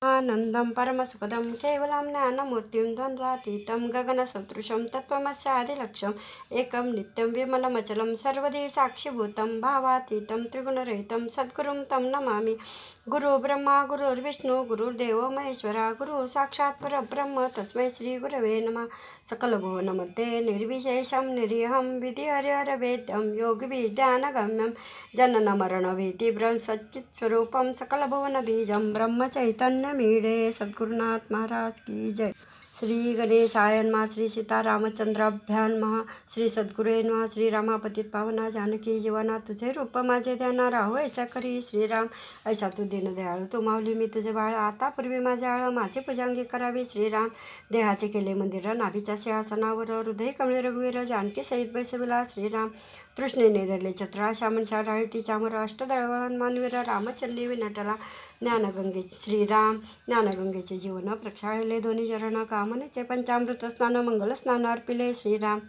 आनंदं परमसुखदं केवलं ज्ञानमूर्तिं द्वन्द्वातीतं गगनसदृशं तत्त्वमस्यादिलक्ष्यम् एकं नित्यं विमलमचलं सर्वदी साक्षिभूतं भावातीतं त्रिगुणरहितं सद्गुरुं तं नमामि। गुरु ब्रह्मा गुरुर्विष्णू गुरुर्देवो महेश्वरा गुरु साक्षात् परब्रह्म तस्मै श्री गुरवे नमः। सकलभुवनमध्ये निर्विशेषं निरीहं विधिहरिहरवेद्यं योगिविद्यानगम्यं जननमरणभीतिभ्रं सच्चित्स्वरूपं सकलभुवनबीजं ब्रह्मचैतन्यमीडे। सद्गुरुनाथ महाराज की जय। श्री गणेशाय नमः। श्री सीतारामचंद्राभ्यां नमः। श्री सद्गुरुवे नमः। श्री रामापतित पावना जानकी जीवना तुझे रूप माझे ध्याना राहो ऐसा करी श्रीराम। ऐसा तू दीन दयाळू तू माऊली मी तुझे बाळ आता पूर्वी माझे आळ माझे पूजांगी करावी श्रीराम। देहाचे केले मंदिर नाभीच्या सिंहासनावर हृदय कमळे रघुवीर जानकी सहित बैसविला श्रीराम। तृष्णेने धरले छत्र श्यामनशा राळती चामर अष्टदळवळण मानवीर रामचंडी विनटला ज्ञानगंगे श्रीराम। ज्ञानगंगेचे जीवन प्रक्षाळले दोन्ही चरण कामनेचे पंचामृत स्नान मंगल स्नान अर्पिले श्रीराम।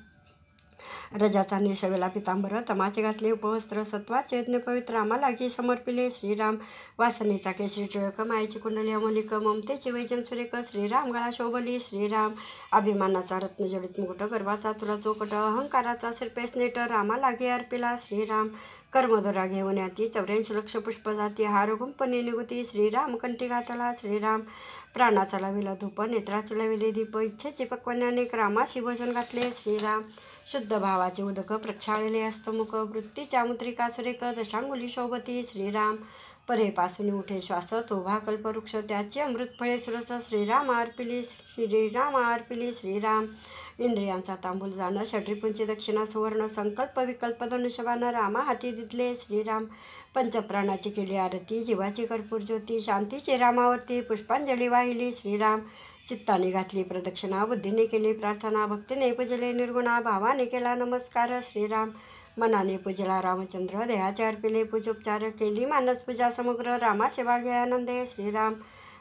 रजाचा नेसवेला पितांबर तमाचे घातले उपवस्त्र सत्वाचे यज्ञ पवित्र रामा लागी समर्पिले श्रीराम। वासनेचा केशरी टिळक मायेची कुंडली अमोलिक ममतेची वैजन सुरेख श्रीराम। गळा शोभली श्रीराम। अभिमानाचा रत्नजडित मुकुट गर्वाचा तुला चोकट अहंकाराचा शिरपेस नेट रामा लागे अर्पिला श्रीराम। कर्मधोरा घेऊन याती 84 लक्ष पुष्प जाती हार गुंपणे निगुती श्रीराम। कंठी घातला श्रीराम। प्राणाचा लाविला धूप नेत्राचे लाविले दीप इच्छेचे पक्वाने अनेक रामाशी भजन घातले श्रीराम। शुद्ध भावाचे उदक प्रक्षाळले हस्तमुख वृत्तीच्या मुद्रिका सुरेख दशांगुली शोभती श्रीराम। परेपासून उठे श्वास तोभा कल्पवृक्ष त्याची अमृत फळे सुरस श्रीराम अर्पिली श्रीराम अर्पिली श्रीराम। इंद्रियांचा तांबूल जाणं षड्रिपूंची दक्षिणा सुवर्ण संकल्प विकल्प धनुष्यबाण रामा हाती दिले श्रीराम। पंचप्राणाची केली आरती जीवाची कर्पूर ज्योती शांतीची रामावरती पुष्पांजली वाहिली श्रीराम। चित्ताने घातली प्रदक्षिणा बुद्धीने केली प्रार्थना भक्तीने पूजले निर्गुणा भावाने केला नमस्कार श्रीराम। मनाने पूजला रामचंद्र देहाचे अर्पिले पूजोपचार केली मानस पूजा समग्र रामा सेवा घे आनंदे श्रीराम।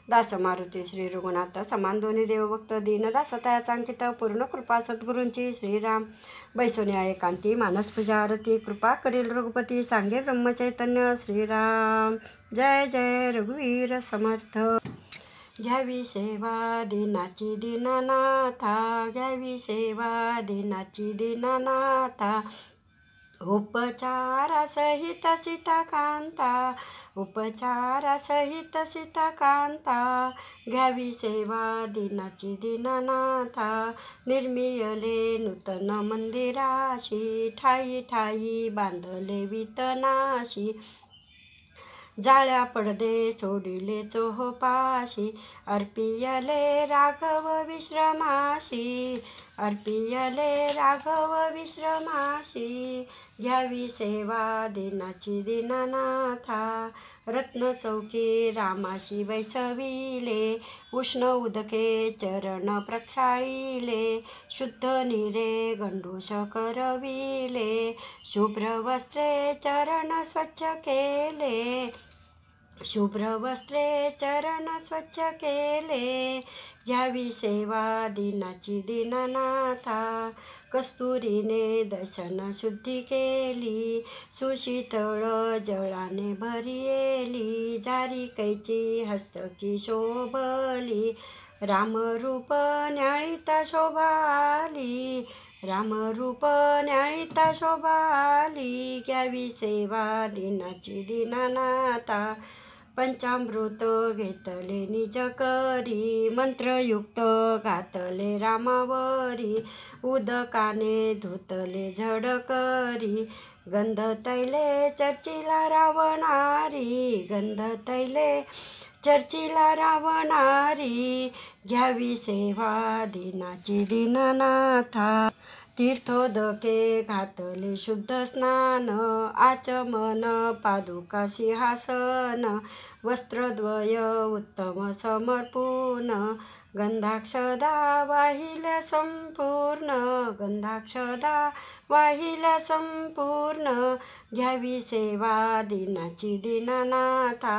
दास मारुती श्री रघुनाथ समान दोन्ही देवभक्त दीनदास तयाचा अंकित पूर्ण कृपा सद्गुरूंची श्रीराम। बैसोनी एकांती मानस पूजा आरती कृपा करील रघुपती सांगे ब्रह्मचैतन्य श्रीराम। जय जय रघुवीर समर्थ। घ्यावी सेवा दीनाची दीनानाथा घ्यावी सेवा दीनाची दीनानाथा। उपचारासहित सीताकांता उपचारासहित सीताकांता। घ्यावी सेवा दीनाची दीनानाथा। निर्मियले नूतन मंदिराशी ठाई ठाई बांधले वितनाशी। जाळ्या पडदे सोडिले चोहोपाशी अर्पियले राघव विश्रमाशी अर्पियले राघव विश्रमाशी। घ्यावी सेवा दीनाची दीनानाथा। रत्न चौकी रामाशी बैसविले उष्ण उदके चरण प्रक्षाळिले। शुद्ध निरे गंडूष करविले शुभ्र वस्त्रे चरण स्वच्छ केले शुभ्र वस्त्रे चरण स्वच्छ केले। घ्यावी सेवा दीनाची दीनानाथा। कस्तुरीने दर्शन शुद्धी केली सुशीतळ जळाने भरियेली। जारी कैची हस्तकी शोभली रामरूप न्याळीता शोभाली रामरूप न्याळीता शोभाली। घ्यावी सेवा दीनाची दीनानाथा। पंचामृत घेतले निज करी मंत्रयुक्त घातले रामावरी। उदकाने धुतले झडकरी गंध तैले चर्चिला रावणारी गंध तैले चर्चिला रावणारी। घ्यावी सेवा दीनाची दीनानाथा। तीर्थोदके घातले शुद्ध स्नान आचमन पादुका सिंहासन। वस्त्रद्वय उत्तम समर्पून गंधाक्षदा वाहिल्या संपूर्ण गंधाक्षदा वाहिल्या संपूर्ण। घ्यावी सेवा दीनाची दीनानाथा।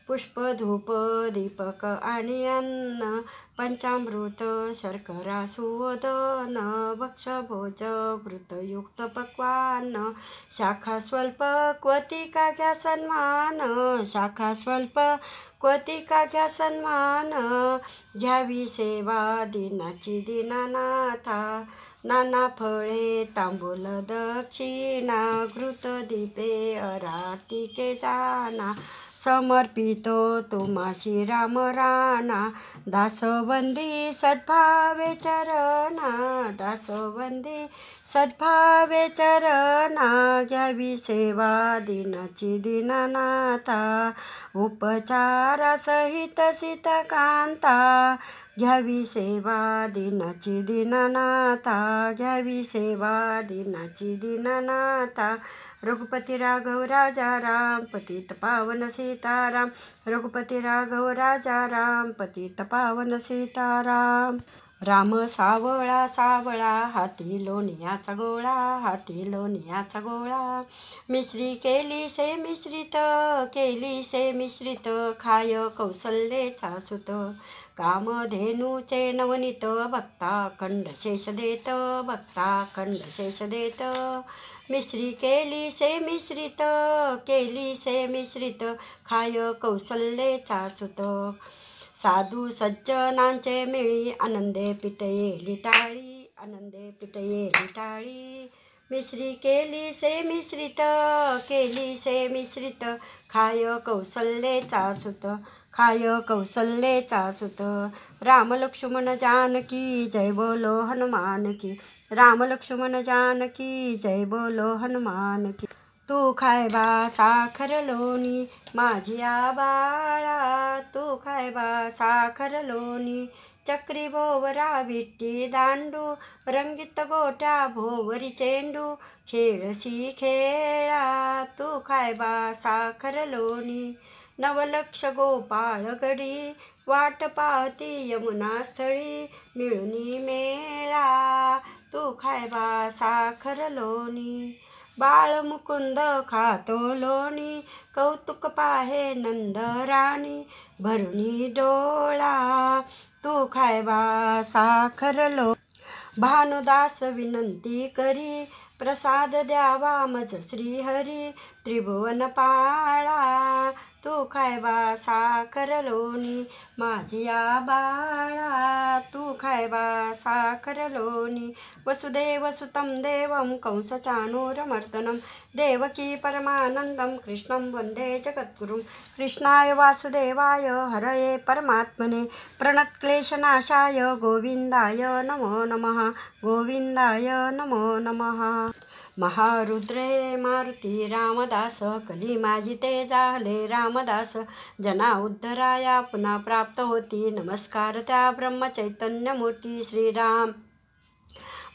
पुष्प धूप दीपक आणि अन्न पंचामृत शर्करा सुवदन भक्ष भोज घृतयुक्त पक्वान्न शाखा स्वल्प क्वतिका घ्या सन्मान शाखा स्वल्प क्वतिका घ्या सन्मान घ्यावी सेवा दिनाची दीनानाथा नाना फळे तांबूल दक्षिणा घृत दीपे अरातिके जाना समर्पितो तुम्हाशी राम राणा दासवंदी सद्भावे चरणा दासवंदी सद्भावे चरणा घ्यावी सेवा दिनाची दीनानाथा उपचारासहित सीताकांता घ्यावी सेवा दिनाची दीनानाथा घ्यावी सेवा दिनाची दीनानाथा रघुपती राघव राजा राम पतित पावन सीताराम रघुपती राघव राजा राम पतित पावन सीताराम राम सावळा सावळा हाती लोणियाचा गोळा हाती लोणियाचा गोळा मिश्री केली से मिश्रित खाय कौसल्याचा सुत कामधेनूचे नवनीत भक्ता खंडशेष देत मिश्री केली से मिश्रित खाय कौसल्याचा सुत साधू सज्जनांचे मिळी आनंदे पिटये टाळी मिश्री केली से मिश्रित खाय कौसल्याचा सुत राम लक्ष्मण जानकी जय बोलो हनुमान की राम लक्ष्मण जानकी जय बोलो हनुमान की तू खाय बा साखर लोणी माझिया बाळा तू खाय बा साखर लोणी चक्री भोवरा विट्टी दांडू रंगीत गोट्या भोवरी चेंडू खेळसी खेळा तू खाय बा साखर लोणी नवलक्ष गोपाळ गडी वाट पाहती यमुना स्थळी मिळुनी मेळा तू खाय बा साखर लोणी बाळ मुकुंद खातो लोणी कौतुक पाहे नंद राणी भरुणी डोळा तू खाय बा साखर लो भानुदास विनंती करी प्रसाद द्यावा मज श्रीहरी त्रिभुवन पाळा तू खाय बा साखर लोणी माझिया बाळा तू खाय बा साखर लोणी वसुदेव सुतं देवं कंसचाणूरमर्दनं देवकी परमानंदं कृष्णं वंदे जगद्गुरुं कृष्णाय वासुदेवाय हरये परमात्मने प्रणतक्लेशनाशाय गोविंदाय नमो नमः गोविंदाय नमो नमः महारुद्रे मारुती रामदास कली माझी ते झाले रामदास जना उद्धराया पुन्हा प्राप्त होती नमस्कार त्या ब्रह्मचैतन्यमूर्ती श्रीराम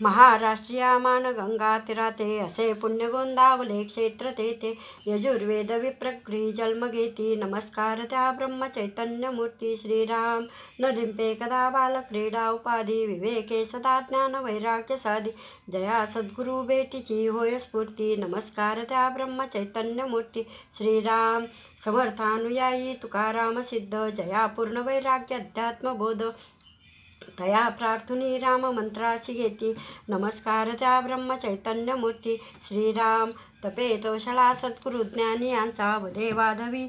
महाराष्ट्रीय मानगंगा तीराते असे पुण्य गोंदावले क्षेत्र तेथे यजुर्वेद विप्रगृही जन्म घेती नमस्कार त्या ब्रह्मचैतन्यमूर्ती श्रीराम नरिंपे कदा बालक्रीडा उपाधी विवेके सदा ज्ञान वैराग्य साधी जया सद्गुरु भेटीची होय स्फूर्ती नमस्कार त्या ब्रह्मचैतन्यमूर्ती श्रीराम समर्थानुयायी तुकाराम सिद्ध जया पूर्ण वैराग्य अध्यात्मबोध तया प्रार्थुनी राम मंत्राची घेती नमस्कार त्या ब्रह्मचैतन्यमूर्ती श्रीराम तपे तोषळा सद्गुरु ज्ञानी यांचा वधे वाधवी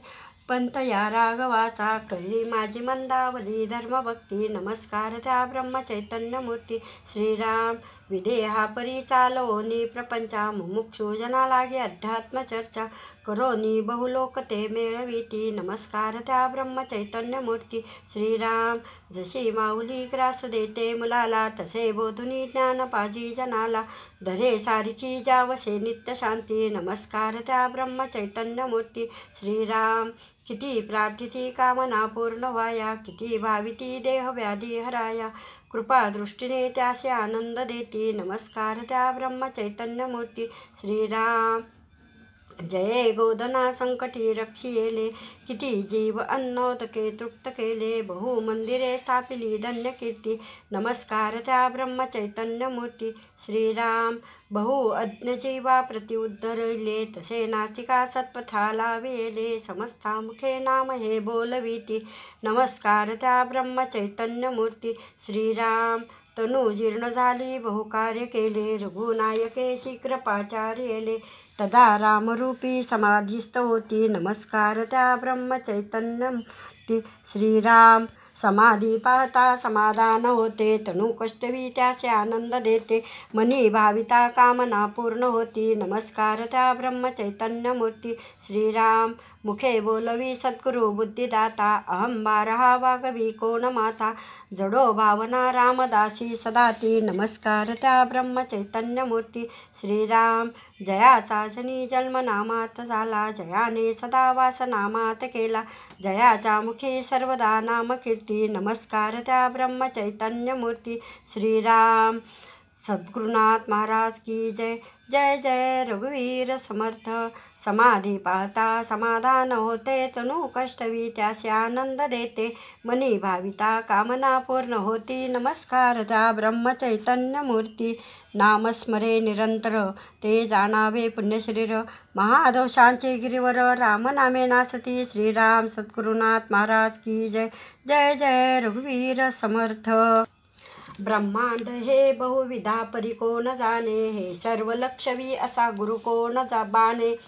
पंत या राघवाचा कळली माझी मंदावली धर्मभक्ती नमस्कार त्या ब्रह्मचैतन्यमूर्ती श्रीराम विदेहा परी चालवोनी प्रपंचा मुमुक्षु जना लागे अध्यात्म चर्चा करोनी बहुलोक ते मेळविती नमस्कार त्या ब्रह्मचैतन्यमूर्ती श्रीराम जशी माऊली ग्रास देते मुलाला तसे बोधुनी ज्ञान पाजी जनाला धरे सारखी जावसे नित्य शांती नमस्कार त्या ब्रह्मचैतन्यमूर्ती श्रीराम किती प्रार्थिती कामना पूर्ण व्हाया किती भाविती देह व्याधी हराया कृपा दृष्टीने त्यासे आनंद देती नमस्कार त्या ब्रह्मचैतन्यमूर्ती श्रीराम जये गोधना संकटी रक्षियेले, किती जीव अन्नोदके तृप्त केले. बहु मंदिरे स्थापिली धन्य कीर्ती, नमस्कार त्या ब्रह्मचैतन्यमूर्ती. श्रीराम बहु अज्ञजीवा प्रति उद्धरले, तसे नास्तिका सत्पथा लाविले. समस्ता मुखे नाम हे बोलविती, नमस्कार त्या ब्रह्मचैतन्यमूर्ती. श्रीराम तनु जीर्ण झाली बहुकार्य केले, रघुनायके शीघ्रपाचार्यले. तदा रामरूपी समाधिस्थ होती, नमस्कार त्या ब्रह्मचैतन्यमूर्ती. श्रीराम समाधी पाहता समाधान होते, तनु कष्टवी त्यासे आनंद देते. मनी भाविता कामना पूर्ण होती, नमस्कार त्या ब्रह्मचैतन्यमूर्ती. श्रीराम मुखे बोलवी सद्गुरु बुद्धिदाता, अहंभार हा वागवी कोण माता. जडो भावना रामदासी सदाती, नमस्कार त्या ब्रह्मचैतन्यमूर्ती. श्रीराम जयाचा जनी जन्म नामात झाला, जयाने सदा वास नामात केला. जयाच्या मुखी सर्वदा नाम कीर्ती, नमस्कार त्या ब्रह्मचैतन्यमूर्ती. श्रीराम सद्गुरुनाथ महाराज की जय. जय जय रघुवीर समर्थ. समाधी पाहता समाधान होते, तनु कष्टवी त्यासे आनंद देते. मनी भाविता कामना पूर्ण होती, नमस्कार त्या ब्रह्मचैतन्यमूर्ती. नामस्मरे निरंतर ते जाणावे पुण्यशरीर, महादोषांचे गिरीवर रामनामे नासती. श्रीराम सद्गुरुनाथ महाराज की जय. जय जय रघुवीर समर्थ. ब्रह्मांड हे बहुविधा परी कोण जाणे, हे सर्व लक्षवी असा गुरु कोण बाणे.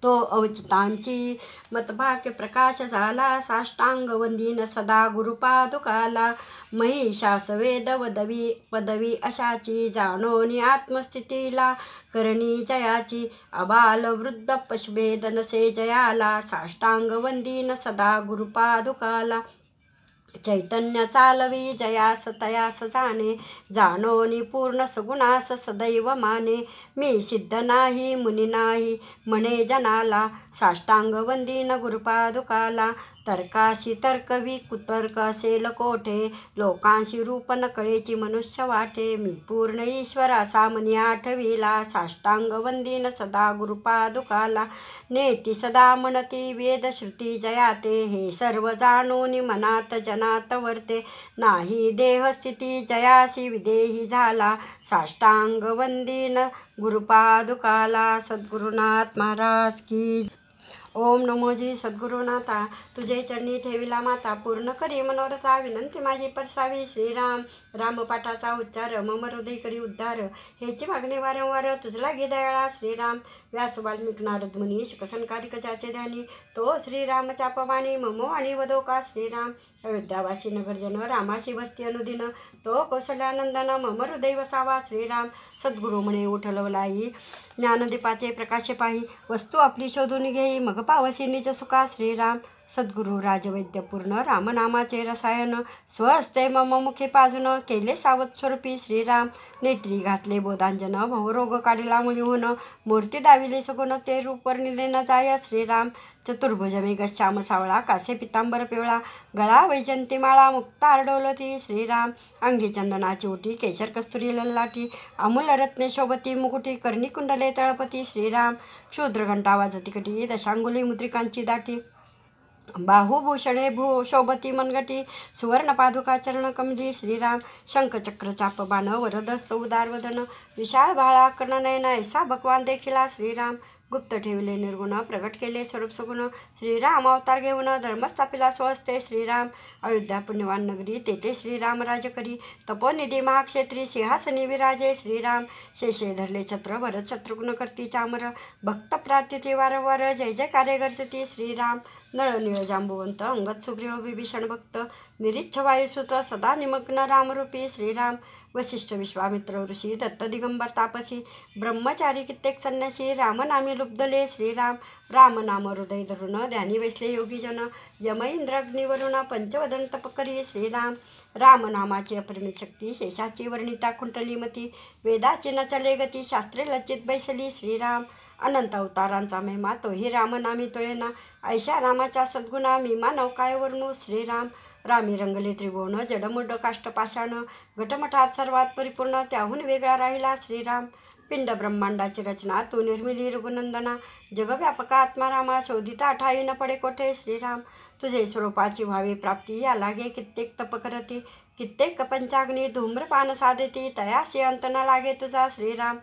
तो अवचितांची मतभाग्य प्रकाश झाला, साष्टांग वंदीन सदा गुरुपादुकाला. महिषास वेद वदवी पदवी अशाची, जाणोनी आत्मस्थितीला करणी जयाची. अबाल वृद्ध पशुभेद नसे जयाला, साष्टांग वंदीन सदा गुरुपादुकाला. चैतन्य चालवी जयास तयास जाणे, जाणोनी पूर्ण सगुणास सदैव माने. मी सिद्ध नाही मुनी नाही म्हणे जनाला, साष्टांग वंदीन गुरुपादुकाला. तर्काशी तर्कवी कुतर्क असेल कोठे, लोकांशी रूप नकळेची मनुष्य वाटे. मी पूर्ण ईश्वर असा मनी आठविला, साष्टांग वंदीन सदा गुरुपादुकाला. नेती सदा म्हणती वेद श्रुती जयाते, हे सर्व जाणून मनात जनात वर्ते. नाही देहस्थिती जयासी विदेही झाला, साष्टांग वंदीन गुरुपादुकाला. सद्गुरुनाथ महाराज की. ओम नमोजी सद्गुरुनाथा, तुझे चरणी ठेविला माता, पूर्ण करी मनोरथा. विनंती माझी परसावी. श्रीराम रामपाठाचा उच्चार, मम हृदय करी उद्धार. हेची मागणी वारंवार तुझला गे दयाळा. श्रीराम व्यास वाल्मिक नारद मुनी शुकसनकादिक ज्याचे ध्यानी, तो श्रीरामच्या पवानी मम वाणी वदो का. श्रीराम अयोध्यावासी नगरजन, रामाशी वस्ती अनुदिन, तो कौशल्यानंदन मम हृदय वसावा. श्रीराम सद्गुरु म्हणे उठलवलाई, ज्ञानदीपाचे प्रकाशे पाही. वस्तू आपली शोधून घेई, मग पावसी निज सुखा. श्रीराम सद्गुरु राजवैद्य पूर्ण, रामनामाचे रसायन. स्वहस्ते मम मुखे पाजून, केले सावध स्वरूपी. श्रीराम नेत्री घातले बोधांजन, भवरोग काढिला मुळीहून. मूर्ती दाविले सगुण, ते रूप वर्णिले न जाय. श्रीराम चतुर्भुज मेघ श्याम सावळा, कासे पितांबर पिवळा. गळा वैजंती माळा, मुक्तार डोलती. श्रीराम अंगी चंदनाची ओटी, केशर कस्तुरी ललाटी. अमूल रत्ने शोभती मुकुटी, कर्णी कुंडले तळपती. श्रीराम क्षुद्र घंटा वाजती कटी, दशांगुली मुद्रिकांची दाटी. बाहुभूषणे शोभती मनगटी, सुवर्ण पादुका चरण कमजी. श्रीराम शंख चक्र चाप बाण, वरदस्त उदार वदन. विशाळ भाळा कर्ण नयन, ऐसा भगवान देखिला. श्रीराम गुप्त ठेवले निर्गुण, प्रगट केले स्वरूप सगुण. श्रीराम अवतार घेऊन, धर्म स्थापिला स्वहस्ते. श्रीराम अयोध्या पुण्यवान नगरी, तेथे श्रीराम राज करी. तपोनिधी महाक्षेत्री, सिंहासनी विराजे. श्रीराम शेषे धरले छत्र, भरत शत्रुघ्न करती चामर. भक्त प्रार्थिती वारंवार, जय जयकारे गर्जती. श्रीराम नळनीळ जांबुवंत, अंगद सुग्रीव विभीषण भक्त. निरीच्छ वायुसुत, सदा निमग्न रामरूपी. श्रीराम वसिष्ठ विश्वामित्र ऋषी, दत्त दिगंबर तापसी. ब्रह्मचारी कित्येक संन्यासी, रामनामी लुब्धले. श्रीराम रामनाम हृदय धरून, ध्यानी वैसले योगीजन. यम इंद्र अग्निवरुण, पंचवदन तप करी. श्रीराम रामनामाची अपरिमित शक्ती, शेषाची वर्णिता कुंटलीमती. वेदाची न चले गती, शास्त्रे लज्जित बैसली. श्रीराम अनंत अवतारांचा महिमा, तोही रामनामी तोळेना. ऐशा रामाच्या सद्गुणा, मी मानव काय वर्णू. श्रीराम रामी रंगले त्रिभुवन, जडमुड काष्ट पाषाण. घटमठात सर्वात परिपूर्ण, त्याहून वेगळा राहिला. श्रीराम पिंड ब्रह्मांडाची रचना तू निर्मिली रघुनंदना. जगव्यापक आत्मा रामा शोधिता ठाई न पडे कोठे श्रीराम. तुझे स्वरूपाची व्हावी प्राप्ती या लागे कित्येक तप करती. कित्येक पंचाग्नी धूम्रपान साधेती तयासी अंत न लागे तुझा श्रीराम.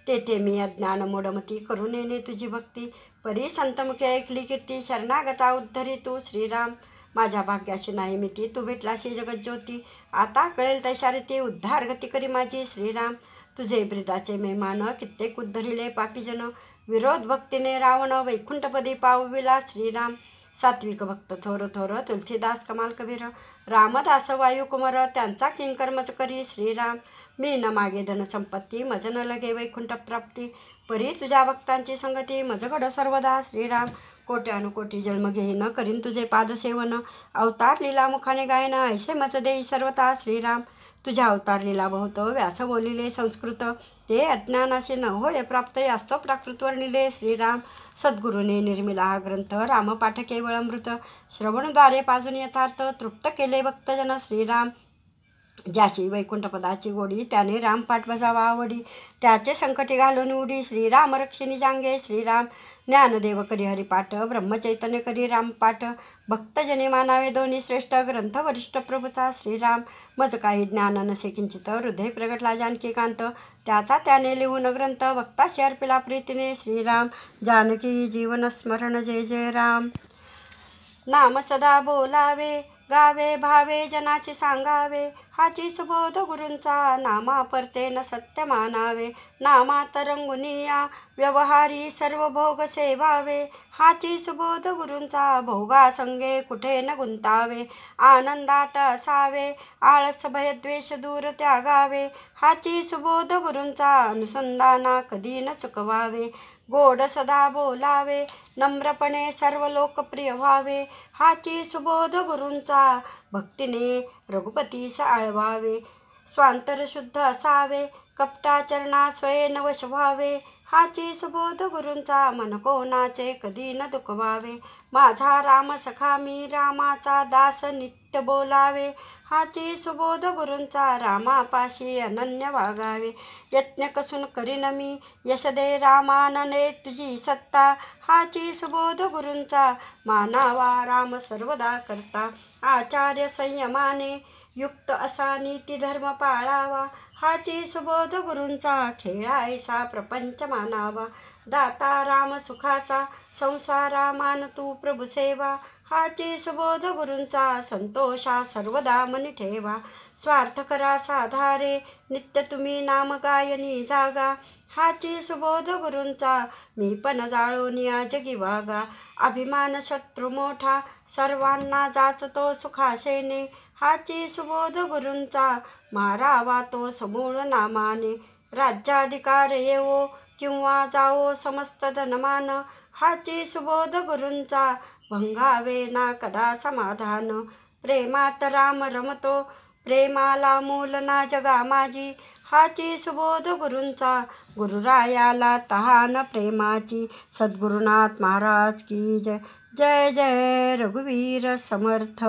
तेथे मी अज्ञान मोडमती करून येणे तुझी भक्ती. परी संतमुखे ऐकली कीर्ती शरणागता उद्धरी तू श्रीराम. माझ्या भाग्याशी नाही मिती तू भेटलाशी जगज्योती. आता कळेल तशा रीती उद्धार गती करी माझी श्रीराम. तुझे ब्रिदाचे मेहमान कित्येक उद्धरिले पापीजन. विरोध भक्तीने रावण वैकुंठपदी पावविला श्रीराम. सात्विक भक्त थोर थोर तुलसीदास कमाल कबीर. रामदास वायुकुमार त्यांचा किंकर्मच करी श्रीराम. मी न मागे धन संपत्ती मज न लगे वैकुंठ प्राप्ती. परी तुझ्या भक्तांची संगती मज घड सर्वदा श्रीराम. कोट्यानुकोटी जन्म घेईन करीन तुझे पादसेवन. अवतार लीला मुखाने गायन ऐसे मज देई सर्वता श्रीराम. तुझ्या अवतार लीला बहुत व्यास बोलिले संस्कृत. ते अज्ञानाशी न होय प्राप्त यास्तव प्राकृत वर्णिले श्रीराम. सद्गुरूने निर्मिला हा ग्रंथ रामपाठ केवळ अमृत. श्रवणद्वारे पाजून यथार्थ तृप्त केले भक्तजन श्रीराम. ज्याशी वैकुंठपदाची गोडी त्याने रामपाठ बजावा आवडी. त्याचे संकटी घालून उडी श्रीराम रक्षिणी जांगे श्रीराम. ज्ञानदेव करी हरिपाठ ब्रह्मचैतन्य करी रामपाठ. भक्तजने मानावे दोन्ही श्रेष्ठ ग्रंथ वरिष्ठ प्रभूचा श्रीराम. मज काही ज्ञान नसे किंचित हृदय प्रगटला जानकीकांत. त्याचा त्याने लिहून ग्रंथ भक्ताशी अर्पिला प्रीतीने श्रीराम. जानकी जीवन स्मरण जय जय राम. नाम सदा बोलावे गावे भावे जनाची सांगावे. हाची सुबोध गुरूंचा नामा परते न सत्य मानावे. नामात रंगुनिया व्यवहारी सर्व भोग सेवावे. हाची सुबोध गुरूंचा भोगा संगे कुठे न गुंतावे. आनंदात असावे आळस भय द्वेष दूर त्यागावे. हाची सुबोध गुरूंचा अनुसंधाना कधी न चुकवावे. गोड सदा बोलावे नम्रपणे सर्व लोकप्रिय व्हावे. हाची सुबोध गुरूंचा भक्तीने रघुपतीस आळवावे. स्वांतर शुद्ध असावे कपटाचरणा स्वयं वश व्हावे. हाची सुबोध गुरूंचा मन कोणाचे कधी न दुखवावे. माझा राम सखा मी रामाचा दास नित्य बोलावे. हाची सुबोध गुरूंचा रामापाशी अनन्य वागावे. यत्न कसून करीन मी यश दे रामानने तुझी सत्ता. हाची सुबोध गुरूंचा मानावा राम सर्वदा करता. आचार्य संयमाने युक्त असा नीती धर्म पाळावा. हाची सुबोध गुरूंचा खेळायसा प्रपंच मानावा. दाता राम सुखाचा संसारा मान तू प्रभू सेवा. हाची सुबोध गुरूंचा संतोषा सर्वदा मनी ठेवा. स्वार्थ करा साधारे नित्य तुम्ही नाम गायनी जागा. हाची सुबोध गुरूंचा मी पण जाळोनिया जगी वागा. अभिमान शत्रू मोठा सर्वांना जाचतो सुखाशेने. हाची सुबोध गुरूंचा मारावा तो समूळ नामाने. राज्याधिकार येवो किंवा जावो समस्त धनमान. हाची सुबोध गुरूंचा भंगावे ना कदा समाधान. प्रेमात राम रमतो प्रेमाला मूल ना जगा माझी. हाची सुबोध गुरूंचा गुरुरायाला तहान प्रेमाची. सद्गुरुनाथ महाराज की जय. जय जय रघुवीर समर्थ.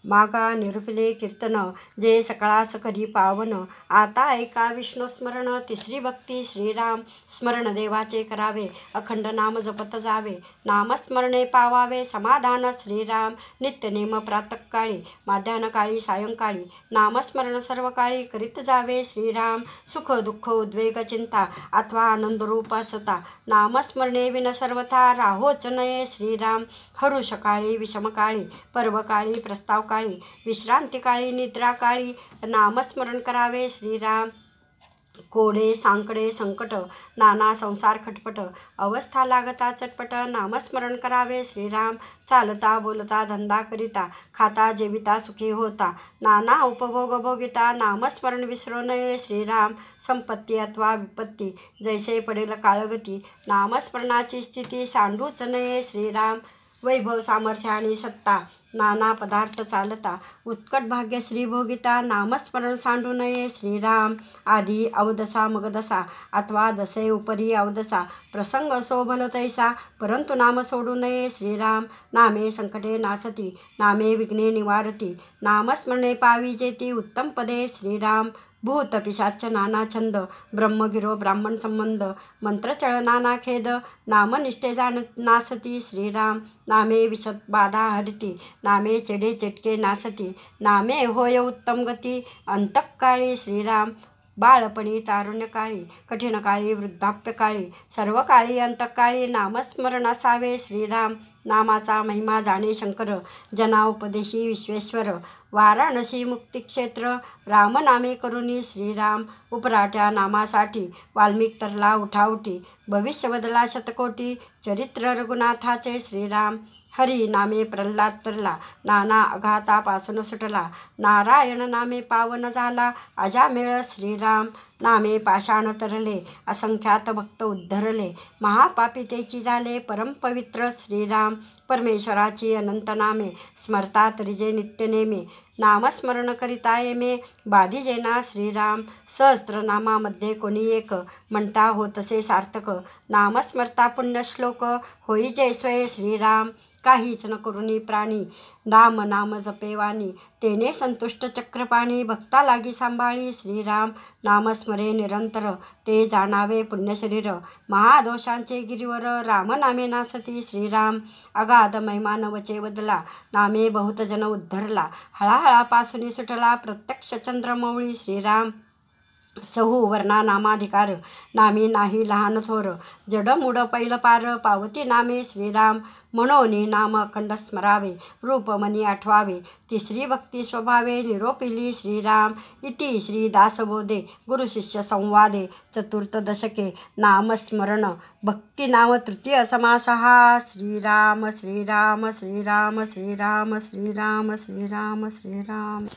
मागा निरुपले कीर्तन जे सकाळास करी पावन. आता ऐका विष्णू स्मरण तिसरी भक्ती श्रीराम. स्मरण देवाचे करावे अखंड नाम जपत जावे. नामस्मरणे पावावे समाधान श्रीराम. नित्यनेम प्रातःकाळी माध्यान्हकाळी सायंकाळी. नामस्मरण सर्व काळी करीत जावे श्रीराम. सुख दुःख उद्वेग चिंता अथवा आनंदरूप असता. नामस्मरणे विन सर्वथा राहोच नये श्रीराम. हरुषकाळी विषमकाळी पर्वकाळी प्रस्ताव काळी विश्रांतिकाळी निद्राकाळी नामस्मरण करावे श्रीराम. कोडे सांकडे संकट नाना संसार खटपट अवस्था लागता चटपट. नामस्मरण करावे श्रीराम. चालता बोलता धंदा करिता खाता जेविता सुखी होता. नाना उपभोग भोगिता नामस्मरण विसरू नये श्रीराम. संपत्ती अथवा विपत्ती जैसे पडेल काळगती. नामस्मरणाची स्थिती सांडूच नये श्रीराम. वैभव सामर्थ्य आणि सत्ता नाना पदार्थ चालता. उत्कट भाग्य श्री भोगिता नामस्मरण सांडू नये श्रीराम. आधी अवदसा मग दसा अथवा दसे उपरी अवदसा. प्रसंग शोभल तैसा परंतु नाम सोडू नये श्रीराम. नामे संकटे नासती नामे विघ्ने निवारती. नामस्मरणे पावी जेती उत्तम पदे श्रीराम. भूत पिशाच नाना छंद, ब्रह्मगिरो ब्राह्मण संबंध, मंत्रचळ नाना खेद, नामनिष्ठे जाण नासती श्रीराम, नामे विषद बाधा हरती, नामे चेडे चेटके नासती, नामे होय उत्तम गती, अंतकाळी श्रीराम, बाळपणी तारुण्यकाळी, कठीण काळी वृद्धाप्यकाळी, सर्व काळी अंतकाळी नामस्मरण असावे श्रीराम, नामाचा महिमा जाणे शंकर, जना उपदेशी विश्वेश्वर, वाराणसी मुक्तिक्षेत्र, रामनामे करुणी श्रीराम, उपराट्या नामासाठी वाल्मिक तरला उठाउठी, भविष्य बदला शतकोटी, चरित्र रघुनाथाचे श्रीराम, हरी नामे प्रल्हाद तरला, नाना अघातापासून सुटला, नारायण नामे पावन झाला, अजामेळ श्रीराम, नामे पाषाण तरले, असंख्यात भक्त उद्धरले, महापापी तेची झाले परमपवित्र श्रीराम, परमेश्वराची अनंत नामे स्मरतात रिजे नित्यनेमे, नामस्मरण करिता येमे बाधिजे ना श्रीराम, सहस्त्रनामामध्ये कोणी एक, म्हणता होतसे सार्थक, नामस्मरता पुण्यश्लोक, होई जय स्वय श्रीराम, काहीच न करुणी प्राणी, राम नाम जपेवानी, तेने संतुष्ट चक्रपाणी, भक्ता लागी सांभाळी श्रीराम, नामस्मरे निरंतर, ते जाणावे पुण्यशरीर, महादोषांचे गिरीवर, रामनामे नासती श्रीराम, अगाध महिमा नवचे वदला, नामे बहुत जन उद्धरला, हळाहळापासून सुटला, प्रत्यक्ष चंद्रमौळी श्रीराम, चहू वर्णा नामाधिकार, नामी नाही लहान थोर, जडमूड पैल पार, पावती नामे श्रीराम, म्हणून नाम अखंड स्मरावे, रूपमनी आठवावे, तिसरी भक्ती स्वभावे, निरोपिली श्रीराम, इति श्री दासबोधे गुरुशिष्य संवादे चतुर्थ दशके, नामस्मरण भक्तिनाम तृतीय समासः, श्रीराम श्रीराम श्रीराम श्रीराम श्रीराम श्रीराम श्रीराम,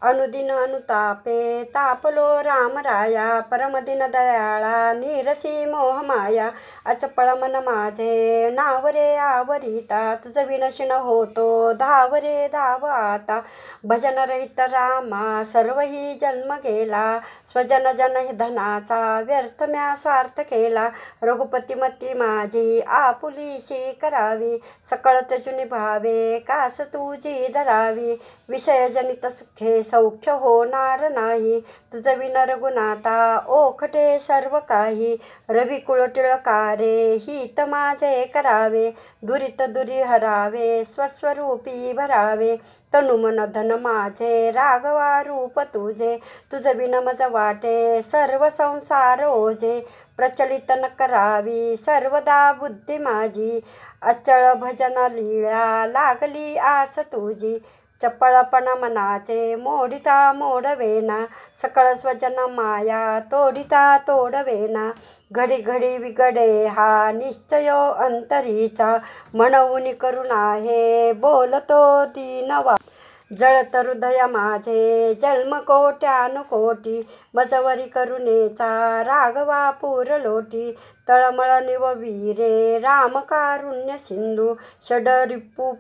अनुदिन अनुतापे तापलो रामराया, परमदिन दयाळा निरसी मोहमाया, अचपळ मन माझे नावरे आवरिता, तुझ विनशिन होतो धावरे धाव आता, भजन रहित रामा सर्वही जन्म गेला, स्वजन जन धनाचा व्यर्थ म्या स्वार्थ केला, रघुपती मती माझी आपुलीशी करावी, सकळ त्यजुनी भावे कास तुझी धरावी, विषय जनित सुखे सौख्य होणार नाही, तुझ विन रघुनाथा ओखटे सर्व काही, रविकुळ टिळकारे हित माझे करावे, दुरित दुरी हरावे स्वस्वरूपी भरावे, तनु मन धन माझे राघवा रूप तुझे, तुझ विन मज वाटे सर्व संसार ओझे, प्रचलित न करावी सर्वदा बुद्धी माझी, अचळ भजन लीळा लागली आस तुझी, चपळपण मनाचे मोडिता मोडवेना, सकळ स्वजन माया तोडिता तोडवेना, घडी घडी विगडे हा निश्चयो अंतरीचा, म्हणून करुणा हे बोलतो दीनवा, जळत हृदय माझे जन्म कोट्यानुकोटी, मजवरी करुणेचा राघवा पूर लोटी, तळमळ निववीरे राम कारुण्य सिंधू, षडरिपू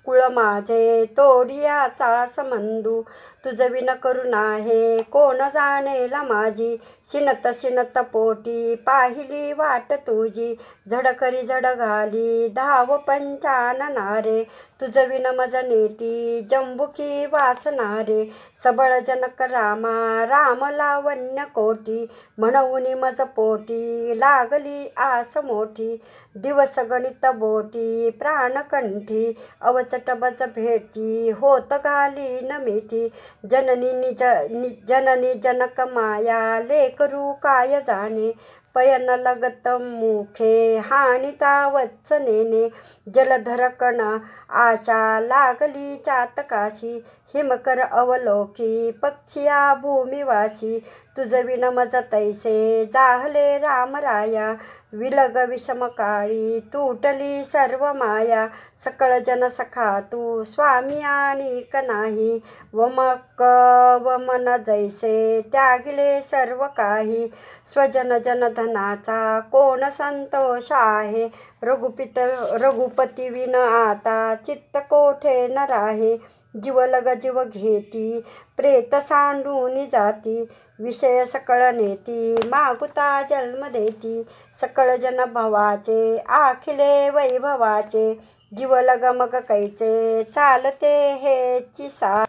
कुळ माझे तोडियाचा समंदू, तुझ विन करुणा हे कोण जाणेला माझी, शिनत शिनत पोटी पाहिली वाट तुझी, झडकरी झड घाली धाव पंचाननारे, तुझ विन मज नेती जंबुकी वासनारे, सबळ जनक रामा राम लावण्य कोटी, म्हणून मज पोटी लागली आस मोठी, दिवस गणित बोटी प्राणकंठी, अवचट बज भेटी होत घाली न मिठी, जननी जनक माया लेकरू काय जाणे, पयन लगत मुखे हानिता वत्सनेने, जलधर कण आशा लागली चातकाशी, हिमकर अवलोकी पक्षिया भूमिवासी, तुझ विन मज तैसे जाहले रामराया, विलग विषमकाळी तुटली सर्व माया, सकळ जन सखा तू स्वामी आणिक नाही, वमक वमन जैसे त्यागिले सर्व काही, स्वजन जन धनाचा कोण संतोष आहे, रघुपती विन आता चित्त कोठे न राहे, जीवलग जीव घेती प्रेत सांडून जाती, विषय सकळ नेती मागुता जन्म देती, सकळ जन भवाचे आखिले वैभवाचे, जीवलग मग कैचे चालते हेची सा,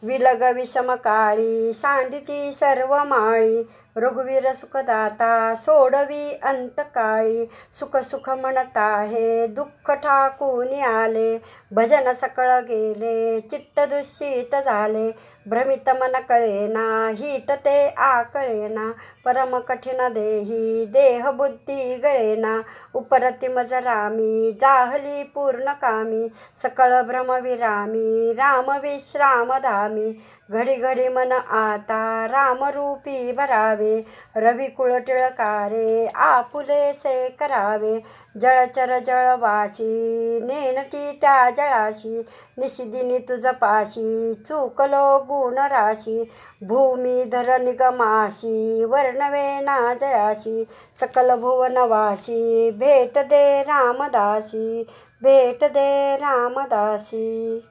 विलग विषमकाळी सांडिती सर्व माळी, रघुवीर सुखदाता सोडवी अंतकाळी. सुख सुख म्हणता हे दुःख ठाकून आले, भजन सकळ गेले चित्त दुःखित झाले. भ्रमित मन कळेना हित ते आकळेना, परम कठीण देही देह बुद्धी गळेना. उपरती मज रामी जाहली पूर्ण कामी, सकळ भ्रम विरामी राम विश्राम धामी. घडी घडी मन आता रामरूपी भरावे, रविकुळ टिळकारे आपुलेसे करावे. जळचर जळवाशी नेणती त्या जळाशी, निशिदिनी तुझ पाशी चुकलो गुण राशी. भूमीधर निगमाशी वर्णवे ना जयाशी, सकल भुवनवासी भेट दे रामदासी, भेट दे रामदासी.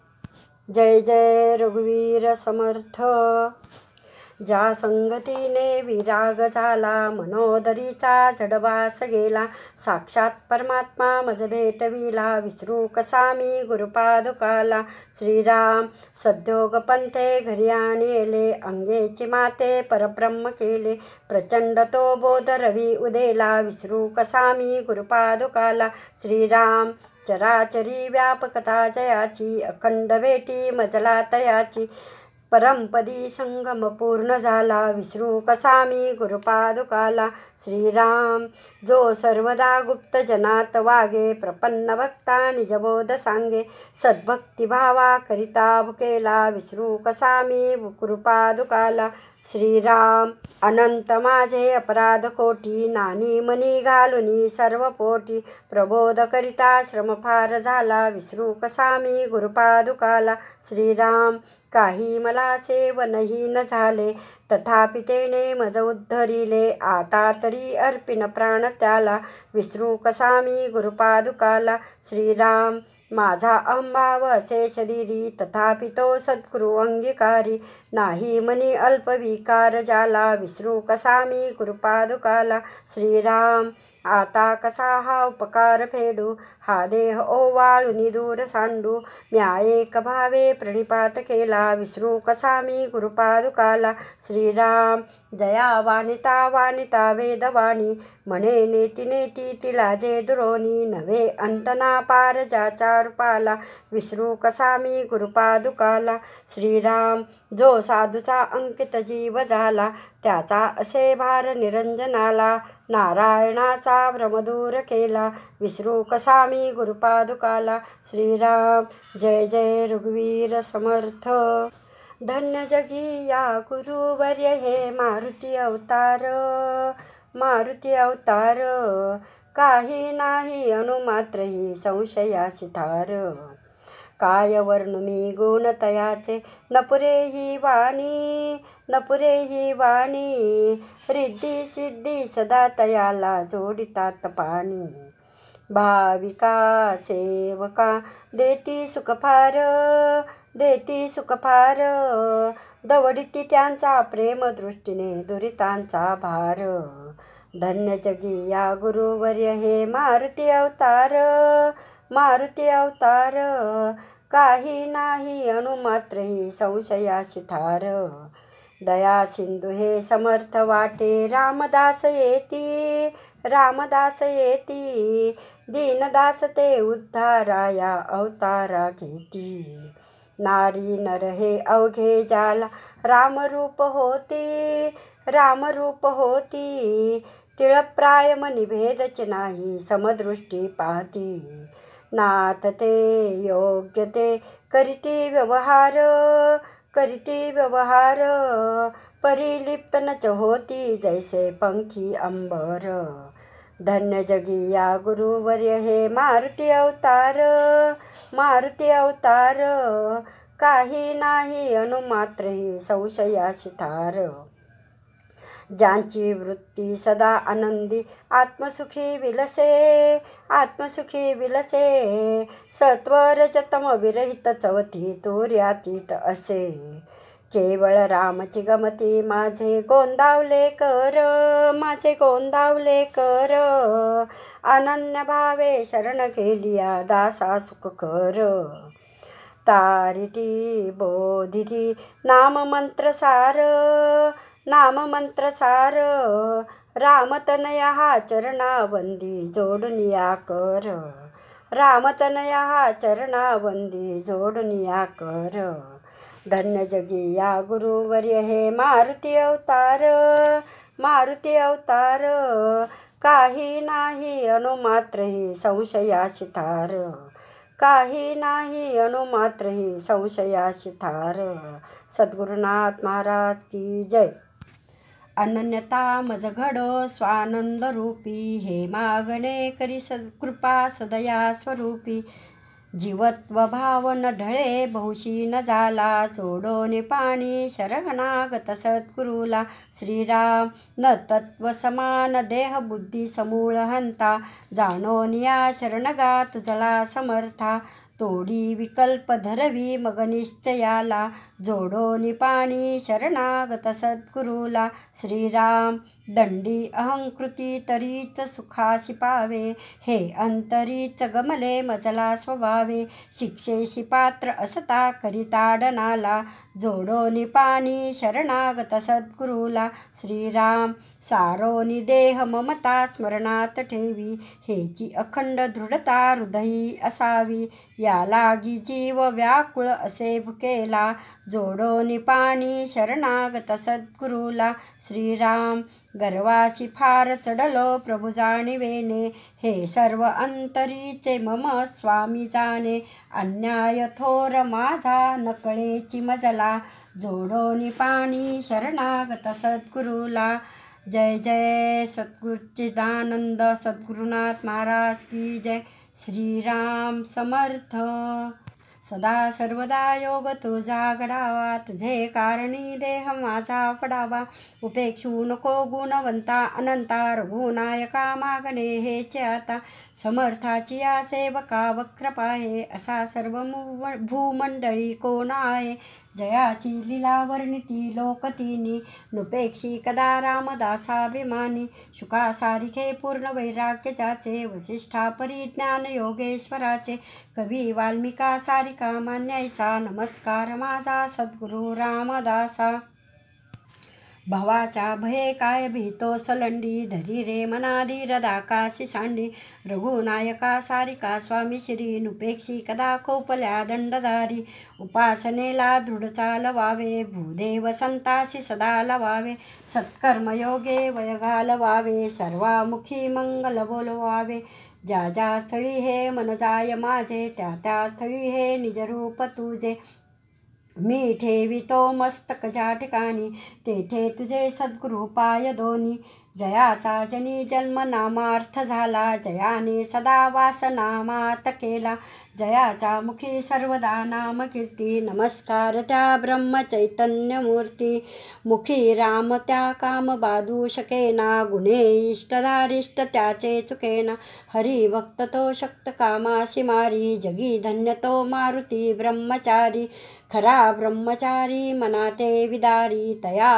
जय जय रघुवीर समर्थ. ज्या संगतीने विराग झाला, मनोदरीचा जडवास गेला. साक्षात परमात्मा मज भेटविला, विसरू कसा मी गुरुपादुकाला. श्रीराम सद्योग पंथे घरी आणले, अंगेची माते परब्रह्म केले. प्रचंड तो बोध रवी उदेला, विसरू कसा मी गुरुपादुकाला. श्रीराम चराचरी व्यापकता जयाची, अखंड भेटी मजला तयाची. परमपदी संगम पूर्ण झाला, विसरू कसा मी गुरुपादुकाला. श्रीराम जो सर्वदा गुप्त जनात वागे, प्रपन्न भक्ता निजबोध सांगे. सद्भक्तिभावा करिता भुकेला, विसरू कसा मी गुरुपादुकाला. श्रीराम अनंत माझे अपराध कोटी, नानी मनी घालुनी सर्व पोटी. प्रबोध करिता श्रम फार झाला, विसरू कसा मी गुरुपादुकाला. श्रीराम काही मला सेवनही न झाले, तथापि तेने मज उद्धरिले. आता तरी अर्पिन प्राण त्याला, विसरू कसा मी गुरुपादुकाला. श्रीराम माझा अहंभाव असे शरीरी, तथापि तो सद्गुरु अंगीकारी. नाही मनी अल्पविकार जाला, विसरू कसा मी गुरुपादुकाला. श्रीराम आता कसा हा उपकार फेडू, हा देह ओवाळुनी दूर सांडू. म्या एक भावे प्रणिपात केला, विसरू कसा मी गुरुपादुकाला. श्रीराम जया वानिता वानिता वेदवाणी, म्हणे नेती नेती तिला जे दुरोणी. नव्हे अंतना पार ज्याच्या रूपाला, विसरू कसा मी गुरुपादुकाला. श्रीराम जो साधूचा अंकित जीव झाला, त्याचा असे भार निरंजनाला. नारायणाचा भ्रम दूर केला, विसरू कसा मी गुरुपादुकाला. श्रीराम जय जय रघुवीर समर्थ. धन्य जगी या गुरुवर्य हे मारुती अवतार, मारुती अवतार. काही नाही अणुमात्र ही संशयाची थार. काय वर्णू मी गुण तयाचे, नपुरे ही वाणी, नपुरे ही वाणी. रिद्धी सिद्धी सदा तयाला जोडितात पाणी. भाविका सेवका देती सुख फार, देती सुख फार. दवडिती त्यांचा प्रेम दृष्टीने दुरितांचा भार. धन्य जगी या गुरुवर्य हे मारुती अवतार, मारुती अवतार. काही नाही अणुमात्र ही संशयाची थार. दया सिंधू हे समर्थ वाटे, रामदास येती, रामदास येती. दीनदास ते उद्धाराया अवतारा घेती. नारी नर हे अवघे जाला रामरूप होती, रामरूप होती. तिळप्राय मनी भेदच नाही समदृष्टी पाहती. नाथ ते योग्य ते करीती व्यवहार, करीती व्यवहार. परिलिप्त नच होती जैसे पंखी अंबर. धन्य जगी या गुरुवर्य हे मारुती अवतार, मारुती अवतार. काही नाही अणुमात्र ही संशयाची थार. ज्यांची वृत्ती सदा आनंदी आत्मसुखी विलसे, आत्मसुखी विलसे. सत्वरजतम विरहित चवती तुर्यातीत असे. केवळ रामची गमती माझे गोंदावले कर, माझे गोंदावले कर. अनन्य भावे शरण केलिया दासा सुख कर. तारिती बोधिती नाममंत्रसार नाममंत्रसार रामतनया हा चरणावंदी जोडनिया कर रामतनया चरणावंदी जोडनिया कर धन्य जगी या गुरुवर्य हे मारुती अवतार काही नाही अनुमात्र ही संशयाशी थार काही नाही अनुमात्र ही संशयाशी थार सद्गुरुनाथ महाराज की जय. अनन्यता मज घडो स्वानंद रूपी हे मागणे करी कृपा सदया स्वरूपी जीवत्व भाव न ढळे बहुशी न झाला जोडोने पाणी शरणागत सद्गुरुला श्रीराम न तत्व समान देह बुद्धी समूळ हंता जाणोनिया शरणगा तुझला समर्था तोडी विकल्प धरवी मग निश्चयाला जोडोनी पाणी शरणागत सद्गुरुला श्रीराम दंडी अहंकृती तरीच सुखासी पावे हे अंतरीच गमले मजला स्वभावे शिक्षेशी पात्र असता करिताडनाला जोडोनी पाणी शरणागत सद्गुरुला श्रीराम सारोनी देह ममता स्मरणात ठेवी हेची अखंड दृढता हृदयी असावी या लागी जीव व्याकुळ असे भुकेला जोडोनी पाणी शरणागत सद्गुरुला श्रीराम गर्वाशी फार चढलो प्रभु जाणिवेने हे सर्व अंतरीचे मम स्वामी जाणे अन्याय थोर माझा नकळेची मजला जोडोनी पाणी शरणागत सद्गुरुला. जय जय सद्गुरुचिदानंद सद्गुरुनाथ महाराज की जय. श्रीराम समर्थ. सदा सर्वदा योग तुझा घडावा तुझे कारणी देह माझा पडावा उपेक्षू नको गुणवंता अनंता रघुनायका मागणे हेचे आता समर्थाची या सेवका वक्रपा आहे असा सर्व भूमंडळी कोण आहे जयाची लीला वर्णिती लोकतीनी नुपेक्षी कदा रामदासाभिमानी शुकासारिखे पूर्ण वैराग्य ज्याचे वसिष्ठा परिज्ञान योगेश्वराचे कवी वाल्मिका सारिका मान्यायसा नमस्कार माझा सद्गुरु रामदासा. भवाच्या भये काय भीतो सलंडी धरी रे मना धीर दाकासी सांडी रघुनायका सारिका स्वामी श्री नुपेक्षी कदा खोपल्या दंडधारी उपासनेला दृढ चालवावे भूदेव संताशी सदा लवावे सत्कर्मयोगे वय घालवावे सर्वामुखी मंगल बोलवावे ज्या ज्या स्थळी हे मन जाय माझे त्या त्या स्थळी हे निजरूप तुझे मी ठेवितो मस्तक ज्या ठिकाणी तेथे तुझे सद्गुरु पाय दोन्ही जयाचा जनी जन्म नामार्थ झाला जयाने सदा वास नामात केला जयाच्या मुखी सर्वदा नाम कीर्ती नमस्कार त्या ब्रह्म चैतन्य मूर्ती मुखी राम त्या काम बाधू शकेना गुणे इष्टधारिष्ट त्याचे चुकेना हरी भक्त तो शक्त कामाशी मारी जगी धन्य तो मारुती ब्रह्मचारी खरा ब्रह्मचारी मनाते विदारी तया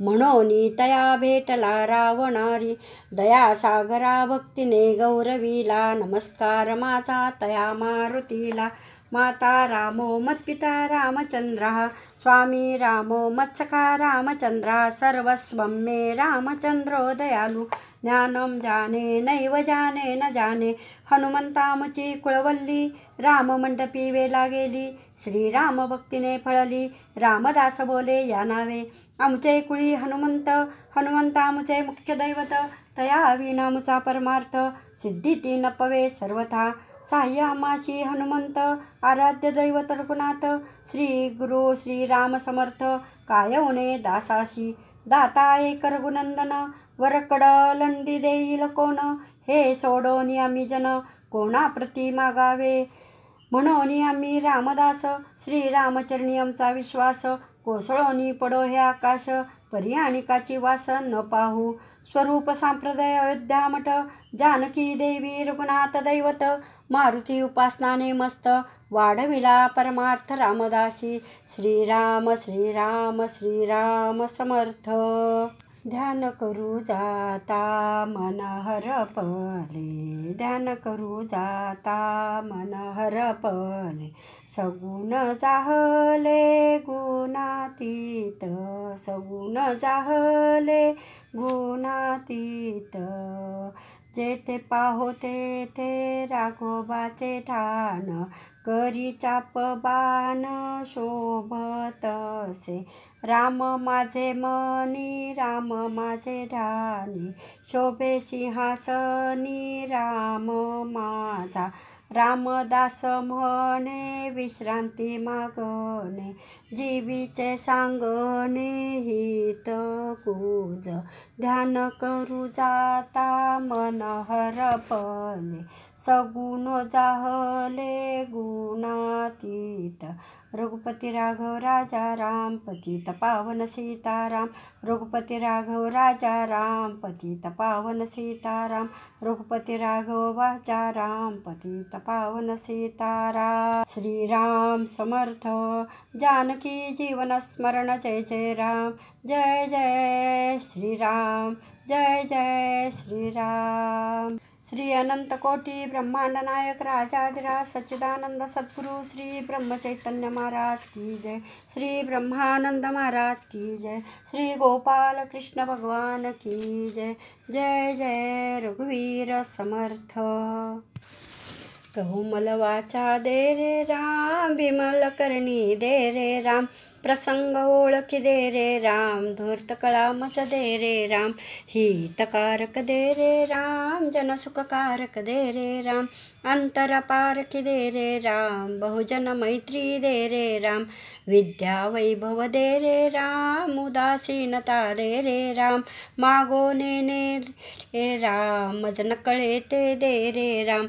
म्हणोनी तया भेटला रावणारी दया सागरा भक्तीने गौरवीला नमस्कार माझा तया मारुतीला माता रामो मत्पिता रामचंद्रः स्वामी रामो मत्सखा रामचंद्रः सर्वस्वं मे रामचंद्रो दयालु ज्ञानं जाने नैव जाने न जाने हनुमंतामुची कुळवल्ली राममंडपी वेला गेली श्रीराम भक्तीने फळली रामदास बोले या नावे आमचे कुळी हनुमंतामुचे मुख्य दैवत तया विनामुचा परमार्थ सिद्धी नपवे सर्वथा साह्य आमाशी हनुमंत आराध्य दैवत रघुनाथ श्री गुरु श्रीराम समर्थ कायवणे दासाशी दाता एक रघुनंदन वरकड लंडी देईल कोण हे सोडोनी आम्ही जन कोणाप्रती मागावे म्हणून आम्ही रामदास श्रीरामचरणी आमचा विश्वास कोसळोनी पडो हे आकाश पर्याणिकाची वास न पाहू स्वरूप संप्रदाय अयोध्या मठ जानकी देवी रघुनाथ दैवत मारुती उपासनाने मस्त वाढविला परमार्थ रामदासी श्रीराम श्रीराम श्रीराम समर्थ. ध्यान करू जाता मन हरपले, ध्यान करू जाता मन हरपले, सगुण जाहले गुणातीत, सगुण जाहले गुणातीत, जेथे पाहो तेथे राघोबाचे ठाण, करी चाप बाण शोभतसे, राम माझे मनी राम माझे ध्यानी, शोभे सिंहासनी राम माझा, रामदास म्हणे विश्रांती मागणे, जीवीचे सांगणे हित कुज, ध्यान करू जाता मन हरपले, सगुण जाहले गुणातीत, रघुपती राघव राजा राम पतित पावन सीताराम, रघुपती राघव राजा राम पतित पावन सीताराम, रघुपती राघव राजा राम पतित पावन सीताराम। श्रीराम समर्थ। जानकी जीवन स्मरण जय जय राम, जय जय श्रीराम, जय जय श्रीराम। श्री अनंत कोटी ब्रह्मांड नायक राजाधिराज सच्चिदानंद सद्गुरु श्री ब्रह्मचैतन्य महाराज की जय, श्री ब्रह्मानंद महाराज की जय, श्री गोपाल कृष्ण भगवान की जय, जय जय रघुवीर समर्थ। कोमल वाचा दे रे राम, विमल करणी दे रे राम, प्रसंग ओळखी दे रे राम, धूर्त कळा मच दे रे राम, हितकारक दे रे राम, जनसुखकारक दे रे राम, अंतरपारखी दे रे राम, बहुजन मैत्री दे रे राम, विद्या वैभव दे रे राम, उदासीनता दे रे राम, मागोने रे राम, मज न कळे ते दे रे राम,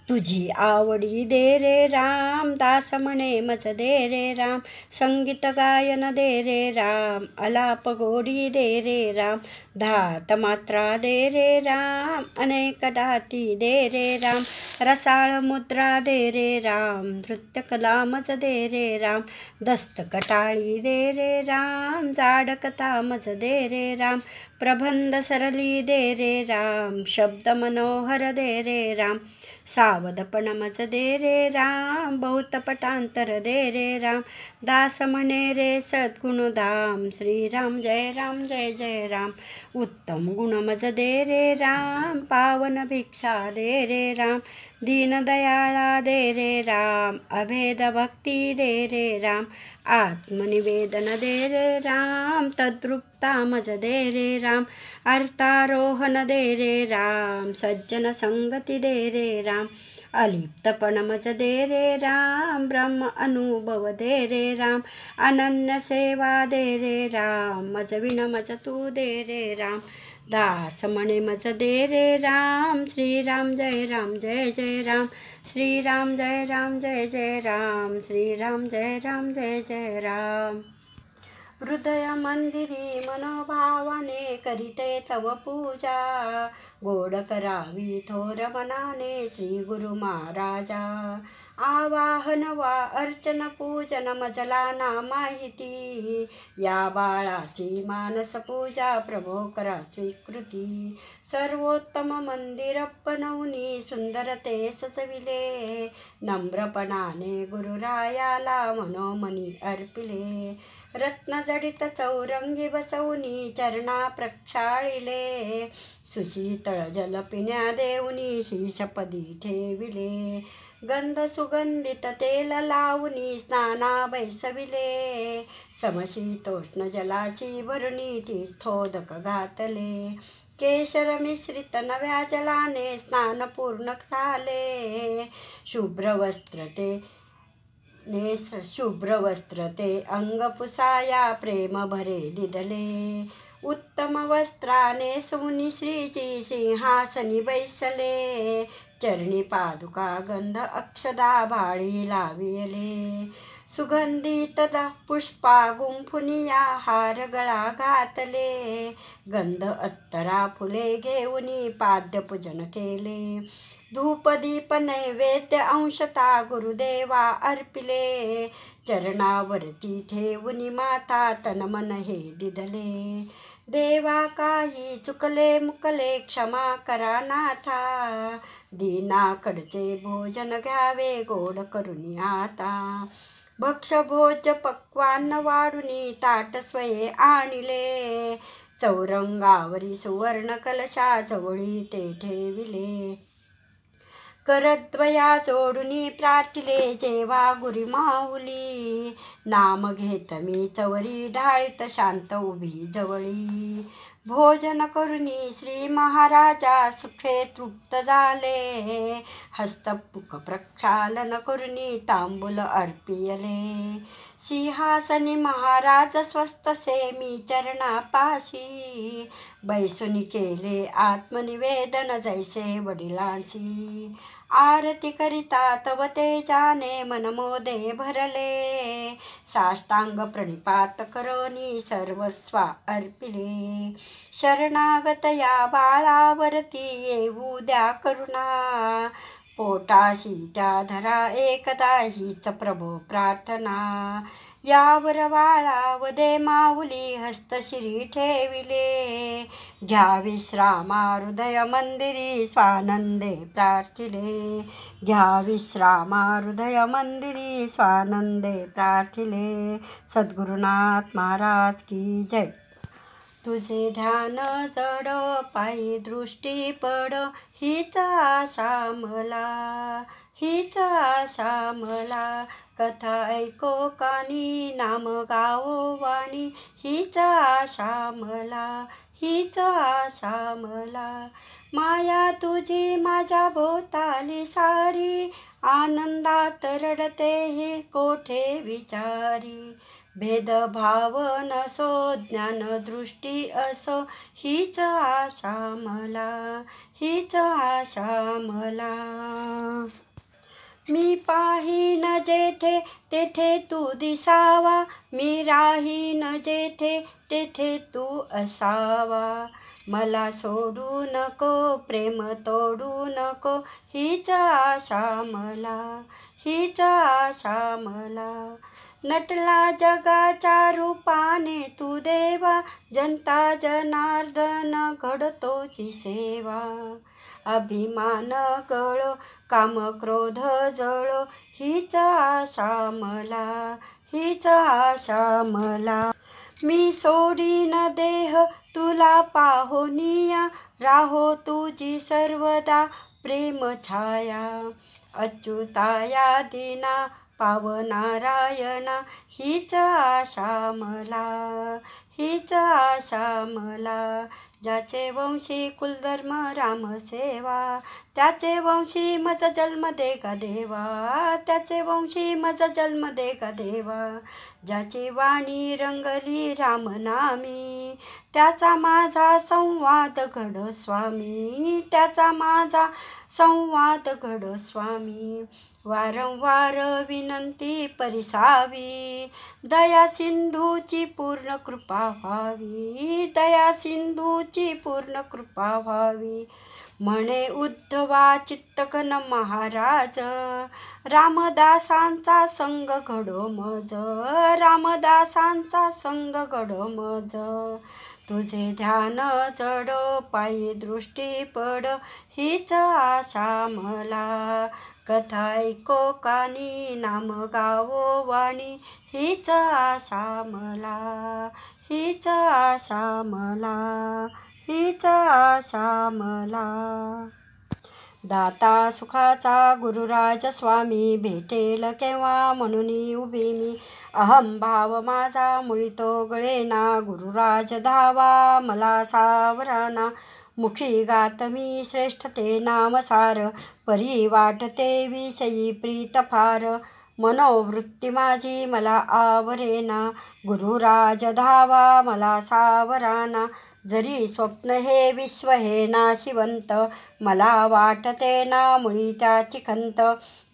तुझी आवडी दे रे राम, दास म्हणे मज दे रे राम, संगीत गायन दे रे राम, अलाप गोडी दे रे राम, धात मात्रा दे रे राम, अनेक डाती दे रे राम, रसाळ मुद्रा दे रे राम, नृत्य कला मज दे रे राम, दस्तकटाळी दे रे राम, जाडकता मज दे रे राम, प्रबंध सरली दे रे राम, शब्द मनोहर दे रे राम, सावधपण मज दे रे राम, बहुत पटांतर दे रे राम, दास म्हणे रे सद्गुणधाम, श्रीराम जय राम जय जय राम, उत्तम गुण मज दे रे राम, पावन भिक्षा दे रे राम, दीनदयाळा दे रे राम, अभेद भक्ती दे रे राम, आत्मनिवेदन दे रे राम, तद्रूपता मज दे रे राम, अर्थारोहण दे रे राम, सज्जन संगती दे रे राम, अलिप्तपण मज दे रे राम, ब्रह्म अनुभव दे रे राम, अनन्य सेवा दे रे राम, मज विन मज तू दे रे राम, दास म्हणे मज दे रे राम, श्रीराम जय राम जय जय राम, श्रीराम जय राम जय जय राम, श्रीराम जय राम जय जय राम। हृदय मंदिरी मनोभावाने करीते तव पूजा, गोड करावी थोर मनाने श्री गुरु महाराजा, आवाहन वा अर्चन पूजन मजला ना माहिती, या बाळाची मानस पूजा प्रभो करा स्वीकृती, सर्वोत्तम मंदिर बनवूनी सुंदर ते सजविले, नम्रपणाने गुरुरायाला मनोमनी अर्पिले, रत्नजडित चौरंगी बसवूनी चरणा प्रक्षाळिले, सुशीतळ जल पिण्या देऊनी शीशपदी ठेविले, गंध सुगंधित तेल लावूनी स्नाना बैसविले, समशीतोष्ण जलाची भरणी तीर्थोदक घातले, केशर मिश्रित नव्या जलाने स्नान पूर्ण झाले, शुभ्र वस्त्र ते अंग पुसाया प्रेम भरे दिदले, उत्तम वस्त्राने सुनी श्रीची सिंहासनी बैसले, चरणी पादुका गंध अक्षदा भाळी लाविले, सुगंधित पुष्पा गुंफुनिया हार गळा घातले, गंध अत्तरा फुले घेऊनी पाद्यपूजन केले, धूप दीप नैवेद्य अंशता गुरुदेवा अर्पिले, चरणावरती ठेवूनी माता तन मन हे दिदले, देवा काही चुकले मुकले क्षमा करा नाथा, दीनाकडचे भोजन घ्यावे गोड करुनी आता. भक्ष भोज पक्वान्न वाढुनी ताट स्वये आणिले, चौरंगावरी सुवर्ण कलशा जवळी ते ठेविले. करद्वया जोडुनी प्रार्थिले जेवा गुरी माऊली, नाम घेत मी चवरी ढाळीत शांत उभी जवळी. भोजन करुनी श्री महाराजा सुखे तृप्त झाले, हस्तमुख प्रक्षालन करुनी तांबूल अर्पियले. सिंहासनी महाराज स्वस्तसे मी चरणापाशी, बैसुनी केले आत्मनिवेदन जैसे वडिलांशी. आरती करिता तव तेजाने मन मोदे भरले, साष्टांग प्रणिपात करोनी सर्वस्वा अर्पिले. शरणागत या बाळावरती येऊ द्या करुणा, पोटाशी त्या धरा एकदा हीच प्रभो प्रार्थना. यावर बाळा दे माऊली हस्तशिरी ठेविले, घ्या विश्रामा हृदय मंदिरी स्वानंदे प्रार्थिले. घ्या विश्रामा हृदय मंदिरी स्वानंदे प्रार्थिले. सद्गुरुनाथ महाराज की जय. तुझे ध्यान जड पायी दृष्टी पड, हीच आशा मला, हीच आशा मला. कथा ऐको कानी नाम गावो वाणी, हीच आशा मला, हीच आशा मला. माया तुझी माझ्या भोवताली सारी, आनंदात रडते हे कोठे विचारी. भेदभाव नसो ज्ञान दृष्टी असो, हीच आशा मला, हीच आशा मला. मी पाहीन जेथे तेथे तू दिसावा, मी राहीन जेथे तेथे तू असावा. मला सोडू नको प्रेम तोडू नको, हीच आशा मला, हीच आशा मला. नटला जगाच्या रूपाने तू देवा, जनता जनार्दन घडतोची सेवा. अभिमान गळो काम क्रोध जळो, हीच आशा मला, हीच आशा मला. मी सोडीन देह तुला पाहोनिया, राहो तुझी सर्वदा प्रेम छाया. अच्युताया दीना पावनारायणा, हीच आशा मला, हीच आशा मला. ज्याचे वंशी कुलधर्म रामसेवा, त्याचे वंशी मज जन्म दे गा देवा, त्याचे वंशी मज जन्म दे गा देवा. ज्याची वाणी रंगली रामनामी, त्याचा माझा संवाद घड स्वामी, त्याचा माझा संवाद घड स्वामी. वारंवार विनंती परिसावी, दया सिंधूची पूर्ण कृपा व्हावी, दया सिंधूची पूर्ण कृपा व्हावी. म्हणे उद्धवा चित्तकन महाराज, रामदासांचा संग घडो मज, रामदासांचा संग घडो मज. तुझे ध्यान जड पायी दृष्टी पड, हीच आशा मला. कथा ऐको कानी नाम गावो वाणी, हीच आशा मला, हीच आशा मला, हीच आशा मला. दाता सुखाचा गुरुराज स्वामी, भेटेल केव्हा म्हणून उभी मी. अहम भाव माझा मुळीतो गळेना, गुरुराज धावा मला सावराना. मुखी गात मी श्रेष्ठ ते नामसार, परी वाटते विषयी प्रीत फार. मनोवृत्ती माझी मला आवरेना, गुरुराज धावा मला सावराना. जरी स्वप्न हे विश्व हे नाशिवंत, मला वाटते ना मुळी त्याची खंत.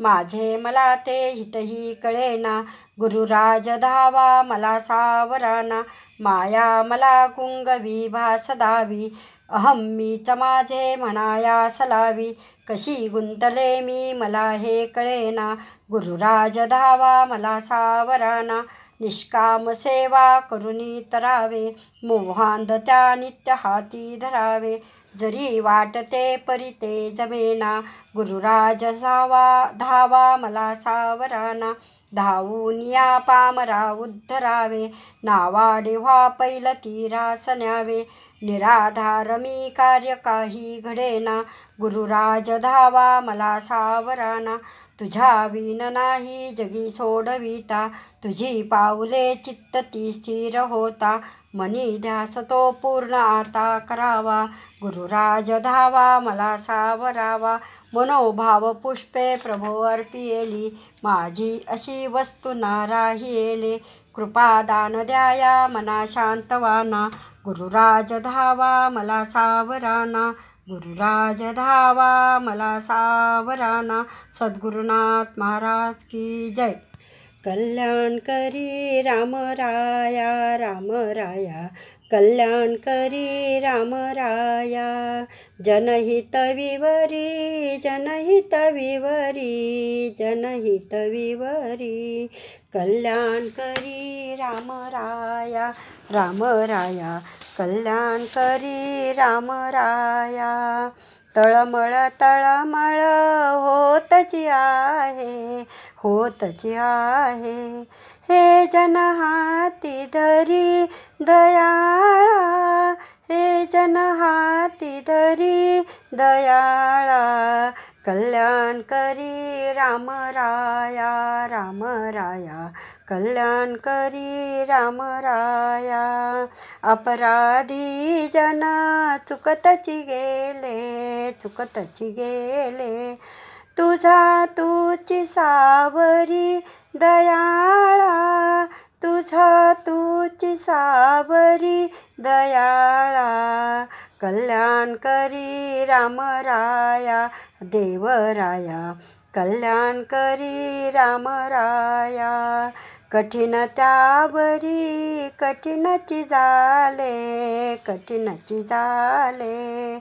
माझे मला ते हितही कळेना, गुरुराज धावा मला सावराना. माया मला गुंगवी भास दावी, अहम मीच माझे म्हणायास लावी. कशी गुंतले मी मला हे कळेना, गुरुराज धावा मला सावराना. निष्काम सेवा करुनी तरावे, मोहांध त्या नित्य हाती धरावे. जरी वाटते परी ते जमेना, गुरुराज धावा मला सावराना. धावून या पामरा उद्धरावे, नावाडे व्हा पैलती रास न्यावे. निराधार मी कार्य काही घडेना, गुरुराज धावा मला सावराना. तुझ्या विन नाही जगी सोडविता, तुझी पाऊले चित्त ती स्थिर होता. मनी ध्यास तो पूर्ण आता करावा, गुरुराज धावा मला सावरावा. मनोभाव पुष्पे प्रभो अर्पियेली, माझी अशी वस्तू ना राहियेले. कृपादान द्याया मना शांतवाना, गुरुराज धावा मला सावराना. गुरुराज धावा मला सावराना. सद्गुरुनाथ महाराज की जय. कल्याण करी राम राया, राम राया कल्याण करी राम राया. जनहित विवरी, जनहित विवरी, जनहित विवरी. कल्याण करी राम राया, राम राया कल्याण करी राम राया. तळमळ तळमळ होतची आहे, होतची आहे. हे जन हाती धरी दयाळा, हे जन हाती धरी दयाळा. कल्याण करी राम राया, राम राया कल्याण करी राम राया. अपराधी जन चुकतची गेले, चुकतची गेले. तुझा तूची सावरी दयाळा, तुझा तूची सावरी दयाळा. कल्याण करी राम राया, देवराया कल्याण करी राम राया. कठीण त्यावरी कठीणची झाले, कठीणची झाले.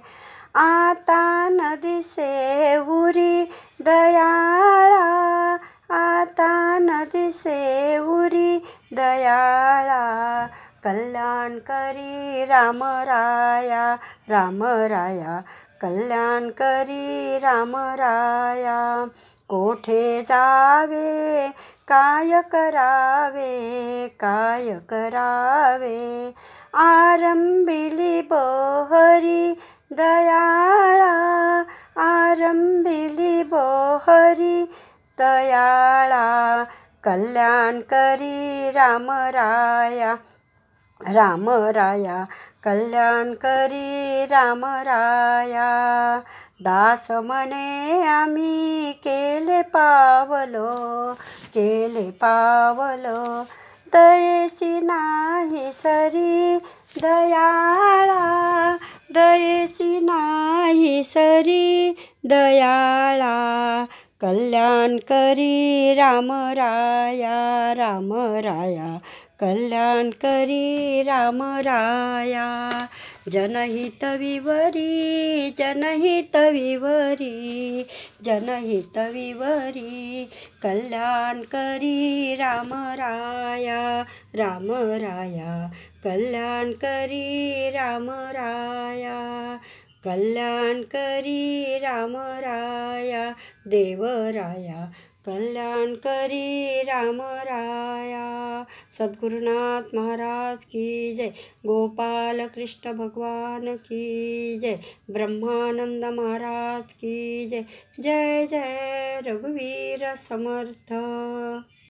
आता न दिसे उरी दयाळा, आता न दिसे उरी दयाळा. कल्याण करी राम राया, राम राया कल्याण करी राम राया. कोठे जावे काय करावे, काय करावे. आरंभिली बोहरी दयाळा, आरंभिली बोहरी दयाळा. कल्याण करी राम राया, राम राया कल्याण करी राम राया. दास म्हणे आम्ही केले पावलो, केले पावलो. दयेसी नाही सरी दयाळा, दयेसी नाही सरी दयाळा. कल्याण करी राम राया, राम राया कल्याण करी राम राया. जनहित विवरी, जनहित विवरी, जनहित विवरी. कल्याण करी राम राया, राम राया कल्याण करी राम राया. कल्याण करी राम राया, देवराया कल्याण करी राम राया. सद्गुरुनाथ महाराज की जय. गोपाल कृष्ण भगवान की जय. ब्रह्मानंद महाराज की जय. जय जय रघुवीर समर्थ.